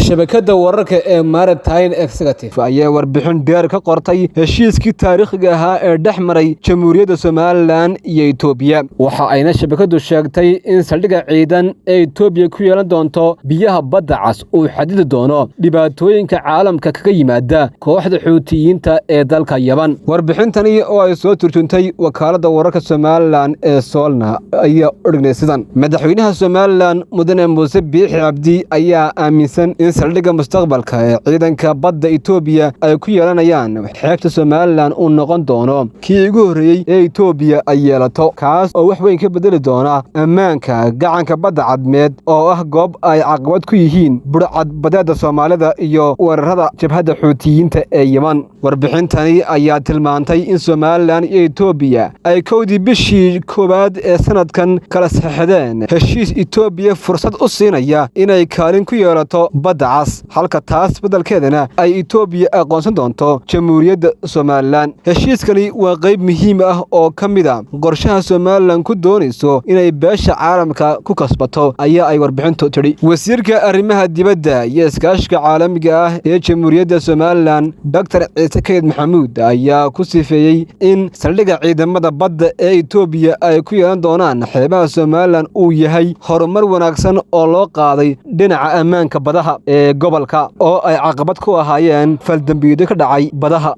shabakada wararka ee Maritime Executive ayaa warbixin dheer ka qortay heshiiskii taariikhiga ahaa ee dhexmaray Jamhuuriyadda Somaliland iyo Itoobiya. Waxa ayna shabakadu sheegtay in saldhigga ciidan ee Itoobiya ku yeelan doonto biyaha badda cas uu xadidi doono dhibaatooyinka caalamka kaga yimaada kooxda Xuutiyiinta ee dalka Yaman. Warbixintani oo ay soo turjuntay wakaaladda wararka Somaliland ee Solna ayaa odhanay sidan: madaxweynaha Somaliland Mudane Muuse Biixi Cabdi ayaa aaminsan in saldhigga mustaqbalka ee ciidanka badda Itoobiya ay ku yeelanayaan xeebta Somaliland uu noqon doono kii ugu horreeyay ee Itoobiya ay yeelato, kaas oo wax weyn ka bedeli doona ammaanka gacanka badda cadmeed oo ah goob ay caqabad ku yihiin burcadbadeedda Soomaalida iyo weerarada jabhadda Xuutiyiinta ee Yaman. Warbixintani ayaa tilmaantay in Somaliland iyo Itoobiya ay kowdii bishii koowaad ee sanadkan kala saxeexdeen heshiis Itoobiya fursad u siinaya inay kaalin ku yeelato badda cas, halka taas beddelkeedana ay Itoobiya aqoonsan doonto Jamhuuriyadda Somaliland. Heshiiskani waa qayb muhiim ah oo ka mid ah qorshaha Somaliland ku doonayso inay beesha caalamka ku kasbato, ayaa ay warbixintu tidhi. Wasiirka arrimaha dibadda iyo iskaashiga caalamiga ah ee Jamhuuriyadda Somaliland Dr. Ciise Kayd Maxamuud ayaa ku sifeeyey in saldhigga ciidamada badda ee Itoobiya ay ku yeelan doonaan xeebaha Somaliland uu yahay horumar wanaagsan oo loo qaaday dhinaca ammaanka badaha ee gobolka oo ay caqabad ku ahaayeen faldambiyeedyo ka dhacay badaha.